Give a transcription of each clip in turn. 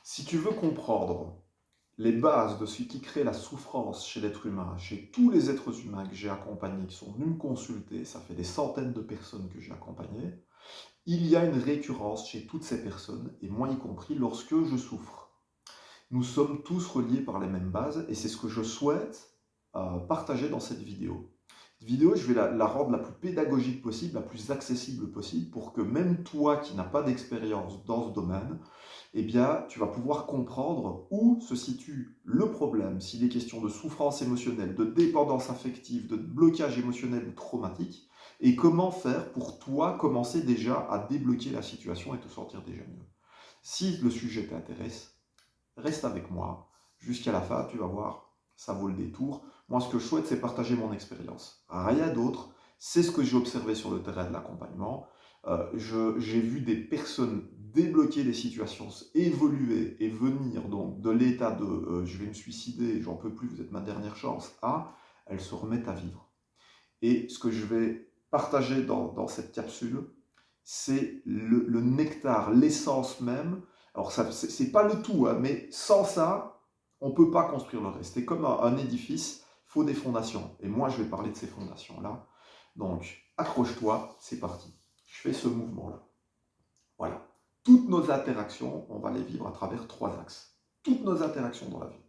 Si tu veux comprendre les bases de ce qui crée la souffrance chez l'être humain, chez tous les êtres humains que j'ai accompagnés, qui sont venus me consulter, ça fait des centaines de personnes que j'ai accompagnées, il y a une récurrence chez toutes ces personnes, et moi y compris, lorsque je souffre. Nous sommes tous reliés par les mêmes bases, et c'est ce que je souhaite partager dans cette vidéo. Cette vidéo, je vais la rendre la plus pédagogique possible, la plus accessible possible, pour que même toi qui n'as pas d'expérience dans ce domaine, eh bien, tu vas pouvoir comprendre où se situe le problème, s'il est question de souffrance émotionnelle, de dépendance affective, de blocage émotionnel ou traumatique, et comment faire pour toi commencer déjà à débloquer la situation et te sentir déjà mieux. Si le sujet t'intéresse, reste avec moi jusqu'à la fin, tu vas voir, ça vaut le détour. Moi, ce que je souhaite, c'est partager mon expérience. Rien d'autre. C'est ce que j'ai observé sur le terrain de l'accompagnement. J'ai vu des personnes débloquer des situations, évoluer et venir donc de l'état de je vais me suicider, j'en peux plus, vous êtes ma dernière chance, à elles se remettent à vivre. Et ce que je vais partager dans cette capsule, c'est le nectar, l'essence même. Alors, ce n'est pas le tout, hein, mais sans ça, on ne peut pas construire le reste. C'est comme un édifice, il faut des fondations. Et moi, je vais parler de ces fondations-là. Donc, accroche-toi, c'est parti. Je fais ce mouvement-là. Voilà. Toutes nos interactions, on va les vivre à travers trois axes. Toutes nos interactions dans la vie.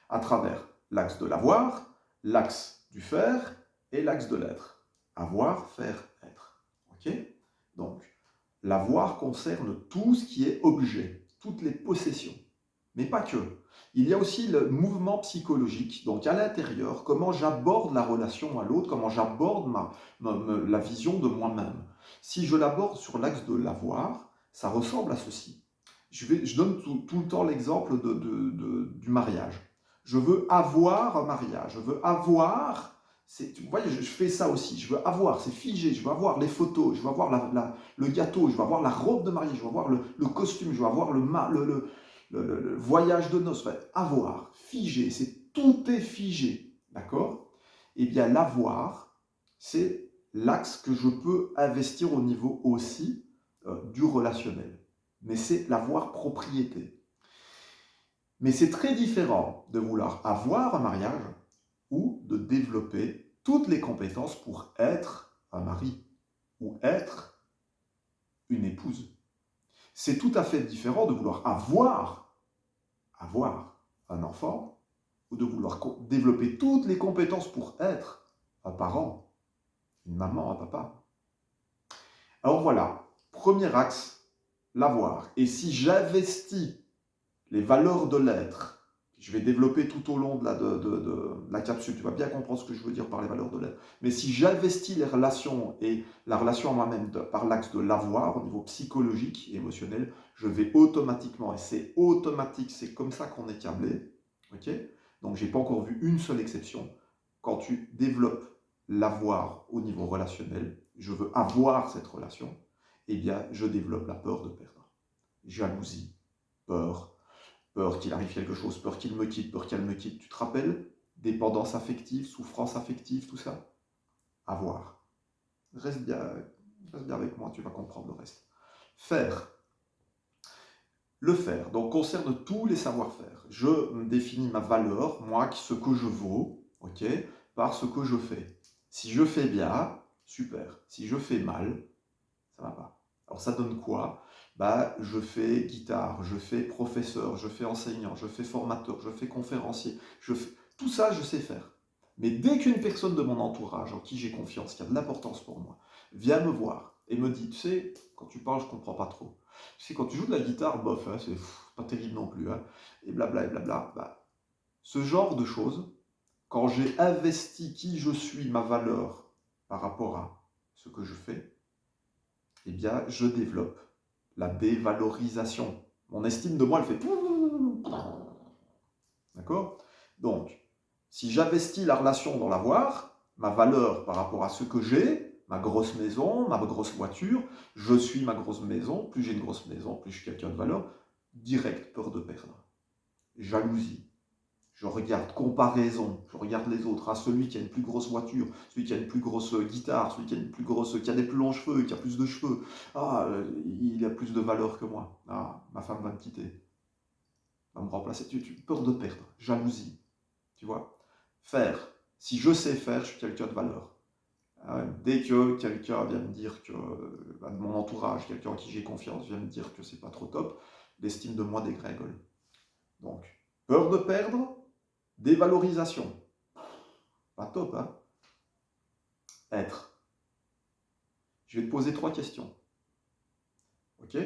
À travers l'axe de l'avoir, l'axe du faire et l'axe de l'être. Avoir, faire, être. Ok? Donc, l'avoir concerne tout ce qui est objet, toutes les possessions. Mais pas que. Il y a aussi le mouvement psychologique, donc à l'intérieur, comment j'aborde la relation à l'autre, comment j'aborde la vision de moi-même. Si je l'aborde sur l'axe de l'avoir, ça ressemble à ceci. Je donne tout le temps l'exemple du mariage. Je veux avoir un mariage, je veux avoir, vous voyez, je fais ça aussi, je veux avoir, c'est figé, je veux avoir les photos, je veux avoir le gâteau, je veux avoir la robe de mariée, je veux avoir le costume, je veux avoir le voyage de noces, enfin, avoir, figé, tout est figé, d'accord? Eh bien, l'avoir, c'est l'axe que je peux investir au niveau aussi du relationnel. Mais c'est l'avoir propriété. Mais c'est très différent de vouloir avoir un mariage ou de développer toutes les compétences pour être un mari ou être une épouse. C'est tout à fait différent de vouloir avoir un enfant ou de vouloir développer toutes les compétences pour être un parent, une maman, un papa. Alors voilà, premier axe, l'avoir. Et si j'investis les valeurs de l'être, je vais développer tout au long de la capsule, tu vas bien comprendre ce que je veux dire par les valeurs de l'être. Mais si j'investis les relations et la relation à moi-même par l'axe de l'avoir, au niveau psychologique et émotionnel, je vais automatiquement, et c'est automatique, c'est comme ça qu'on est câblé, ok? Donc j'ai pas encore vu une seule exception. Quand tu développes l'avoir au niveau relationnel, je veux avoir cette relation, eh bien je développe la peur de perdre. Jalousie, peur qu'il arrive quelque chose, peur qu'il me quitte, peur qu'elle me quitte. Tu te rappelles? Dépendance affective, souffrance affective, tout ça? À voir. Reste bien avec moi, tu vas comprendre le reste. Faire. Le faire, donc, concerne tous les savoir-faire. Je définis ma valeur, moi, ce que je vaux, ok, par ce que je fais. Si je fais bien, super. Si je fais mal, ça va pas. Alors ça donne quoi? Bah, je fais guitare, je fais professeur, je fais enseignant, je fais formateur, je fais conférencier, tout ça je sais faire. Mais dès qu'une personne de mon entourage, en qui j'ai confiance, qui a de l'importance pour moi, vient me voir et me dit, tu sais, quand tu parles, je comprends pas trop. Tu sais, quand tu joues de la guitare, bof, hein, c'est pas terrible non plus, hein, et blabla, et blabla. Bah, ce genre de choses, quand j'ai investi qui je suis, ma valeur par rapport à ce que je fais, eh bien, je développe la dévalorisation. Mon estime de moi, elle fait... D'accord? Donc, si j'investis la relation dans l'avoir, ma valeur par rapport à ce que j'ai, ma grosse maison, ma grosse voiture, je suis ma grosse maison, plus j'ai une grosse maison, plus je suis quelqu'un de valeur, direct, peur de perdre. Jalousie. Je regarde comparaison, je regarde les autres. Ah, celui qui a une plus grosse voiture, celui qui a une plus grosse guitare, celui qui a une plus grosse, qui a des plus longs cheveux, qui a plus de cheveux. Ah, il a plus de valeur que moi. Ah, ma femme va me quitter. va me remplacer. Peur de perdre, jalousie, tu vois. Faire. Si je sais faire, je suis quelqu'un de valeur. Dès que quelqu'un vient me dire que, de mon entourage, quelqu'un en qui j'ai confiance, vient me dire que c'est pas trop top, l'estime de moi dégringole. Donc, peur de perdre, dévalorisation. Pas top, hein? Être. Je vais te poser 3 questions. Ok?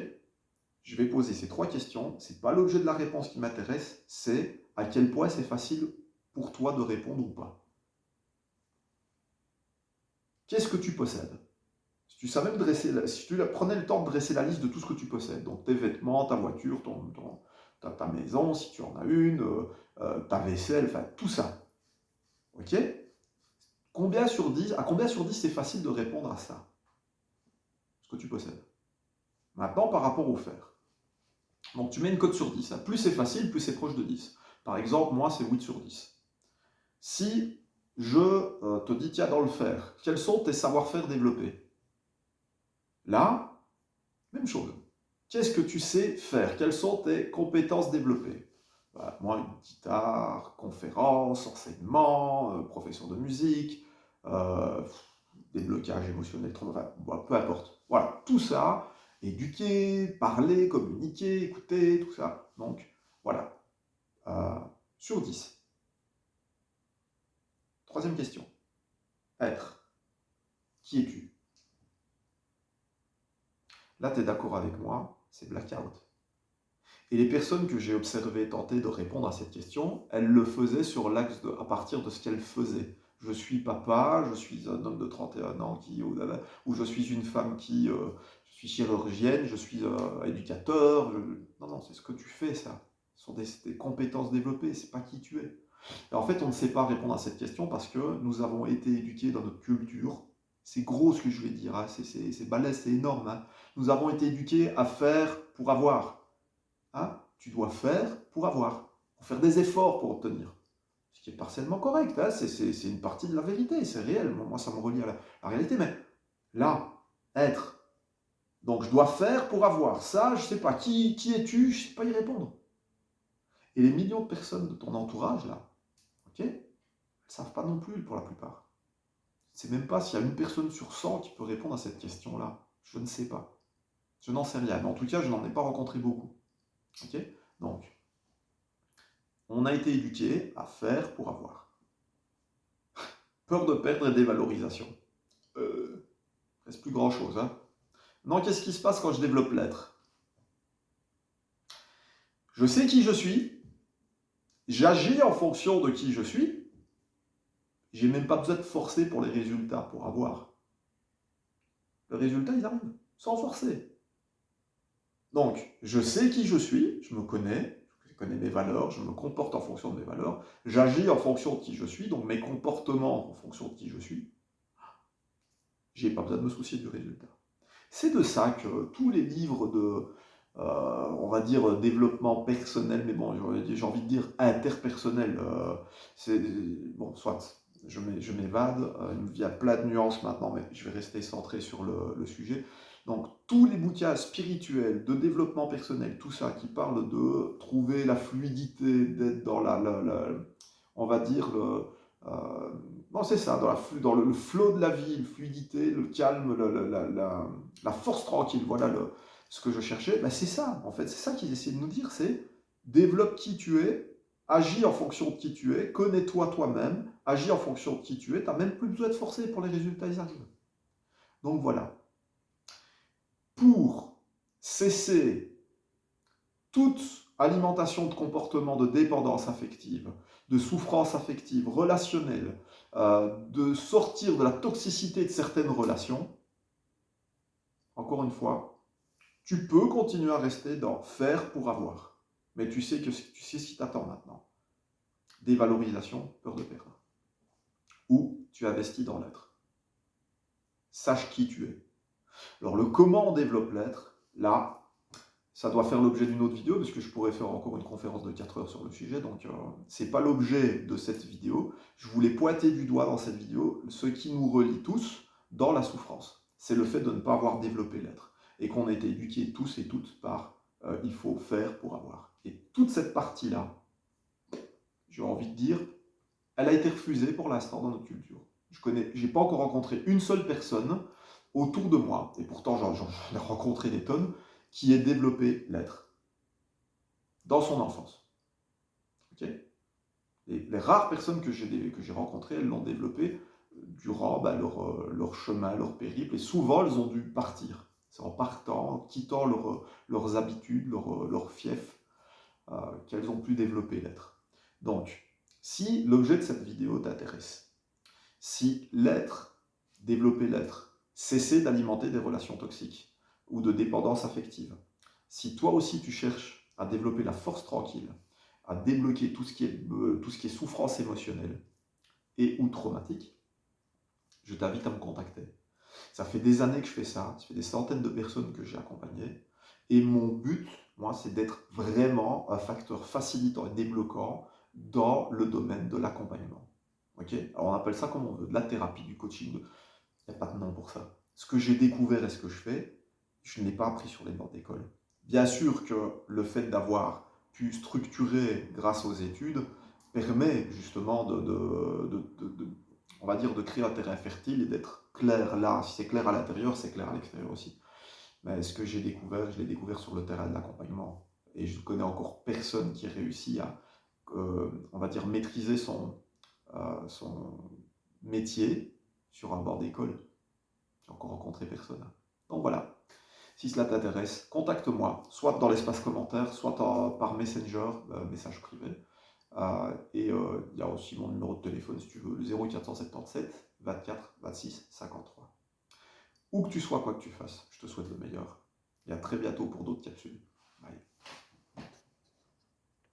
Je vais poser ces 3 questions. C'est pas l'objet de la réponse qui m'intéresse, c'est à quel point c'est facile pour toi de répondre ou pas. Qu'est-ce que tu possèdes? Si tu savais si tu prenais le temps de dresser la liste de tout ce que tu possèdes, donc tes vêtements, ta voiture, ta maison, si tu en as une, ta vaisselle, enfin tout ça. Ok? À combien sur 10 c'est facile de répondre à ça? Ce que tu possèdes. Maintenant, par rapport au faire. Donc tu mets une cote sur 10. Plus c'est facile, plus c'est proche de 10. Par exemple, moi, c'est 8 sur 10. Si je te dis, tiens, dans le faire, quels sont tes savoir-faire développés? Là, même chose. Qu'est-ce que tu sais faire? Quelles sont tes compétences développées? Moi, une guitare, conférence, enseignement, professeur de musique, déblocage émotionnel, peu importe. Voilà, tout ça, éduquer, parler, communiquer, écouter, tout ça. Donc, voilà, sur 10. Troisième question. Être. Qui es-tu? Là, tu es d'accord avec moi, c'est blackout. Et les personnes que j'ai observées tenter de répondre à cette question, elles le faisaient sur l'axe à partir de ce qu'elles faisaient. Je suis papa, je suis un homme de 31 ans ou je suis une femme je suis chirurgienne, je suis éducateur. Non, non, c'est ce que tu fais, ça. Ce sont des compétences développées, c'est pas qui tu es. Et en fait, on ne sait pas répondre à cette question parce que nous avons été éduqués dans notre culture. C'est gros ce que je vais dire, hein. C'est balèze, c'est énorme. Hein. Nous avons été éduqués à faire pour avoir. Hein, tu dois faire pour avoir, pour faire des efforts pour obtenir. Ce qui est partiellement correct, hein, c'est une partie de la vérité, c'est réel. Moi, ça me relie à la réalité, mais là, être. Donc, je dois faire pour avoir. Ça, je ne sais pas. Qui es-tu? Je ne sais pas y répondre. Et les millions de personnes de ton entourage, là, ok, elles ne savent pas non plus pour la plupart. Je ne sais même pas s'il y a une personne sur 100 qui peut répondre à cette question-là. Je ne sais pas. Je n'en sais rien. Mais en tout cas, je n'en ai pas rencontré beaucoup. Ok? Donc, on a été éduqué à faire pour avoir. Peur de perdre et dévalorisation. Reste plus grand chose. Hein. Non, qu'est-ce qui se passe quand je développe l'être? Je sais qui je suis, j'agis en fonction de qui je suis, j'ai même pas besoin de forcer pour les résultats, pour avoir. Les résultats, ils arrivent, sans forcer. Donc, je sais qui je suis, je me connais, je connais mes valeurs, je me comporte en fonction de mes valeurs, j'agis en fonction de qui je suis, donc mes comportements en fonction de qui je suis. J'ai pas besoin de me soucier du résultat. C'est de ça que tous les livres de, on va dire, développement personnel, mais bon, j'ai envie de dire interpersonnel, c'est, bon, soit, je m'évade, il y a plein de nuances maintenant, mais je vais rester centré sur le sujet. Donc, tous les bouquins spirituels, de développement personnel, tout ça, qui parlent de trouver la fluidité, d'être dans on va dire, non, c'est ça, dans le flow de la vie, la fluidité, le calme, la force tranquille, voilà ce que je cherchais. Ben c'est ça, en fait, c'est ça qu'ils essaient de nous dire, c'est développe qui tu es, agis en fonction de qui tu es, connais-toi toi-même, agis en fonction de qui tu es, tu n'as même plus besoin de forcer pour les résultats, ils arrivent. Donc voilà. Pour cesser toute alimentation de comportement de dépendance affective, de souffrance affective, relationnelle, de sortir de la toxicité de certaines relations, encore une fois, tu peux continuer à rester dans faire pour avoir. Mais tu sais ce qui t'attend maintenant. Dévalorisation, peur de perdre. Ou tu investis dans l'être. Sache qui tu es. Alors le comment on développe l'être, là, ça doit faire l'objet d'une autre vidéo, parce que je pourrais faire encore une conférence de 4 heures sur le sujet, donc c'est pas l'objet de cette vidéo. Je voulais pointer du doigt dans cette vidéo ce qui nous relie tous dans la souffrance. C'est le fait de ne pas avoir développé l'être. Et qu'on a été éduqués tous et toutes par il faut faire pour avoir. Et toute toute cette partie-là, j'ai envie de dire, elle a été refusée pour l'instant dans notre culture. J'ai pas encore rencontré une seule personne autour de moi, et pourtant j'en ai rencontré des tonnes, qui ait développé l'être dans son enfance. Ok. Les rares personnes que j'ai rencontrées, elles l'ont développé durant leur chemin, leur périple, et souvent elles ont dû partir. C'est en partant, en quittant leurs habitudes, leur fief, qu'elles ont pu développer l'être. Donc, si l'objet de cette vidéo t'intéresse, si l'être, développer l'être, cesser d'alimenter des relations toxiques ou de dépendance affective, si toi aussi tu cherches à développer la force tranquille, à débloquer tout ce qui est souffrance émotionnelle et ou traumatique, je t'invite à me contacter. Ça fait des années que je fais ça fait des centaines de personnes que j'ai accompagnées, et mon but, moi, c'est d'être vraiment un facteur facilitant et débloquant dans le domaine de l'accompagnement. Ok. Alors on appelle ça comme on veut, de la thérapie, du coaching, il n'y a pas de nom pour ça. Ce que j'ai découvert et ce que je fais, je ne l'ai pas appris sur les bancs d'école. Bien sûr que le fait d'avoir pu structurer grâce aux études permet justement on va dire, de créer un terrain fertile et d'être clair là. Si c'est clair à l'intérieur, c'est clair à l'extérieur aussi. Mais ce que j'ai découvert, je l'ai découvert sur le terrain de l'accompagnement. Et je ne connais encore personne qui réussit à, on va dire, maîtriser son métier sur un banc d'école. J'ai encore rencontré personne. Donc voilà. Si cela t'intéresse, contacte-moi, soit dans l'espace commentaire, soit par Messenger, message privé. Et il y a aussi mon numéro de téléphone si tu veux, le 0477 24 26 53. Où que tu sois, quoi que tu fasses, je te souhaite le meilleur. Et à très bientôt pour d'autres capsules.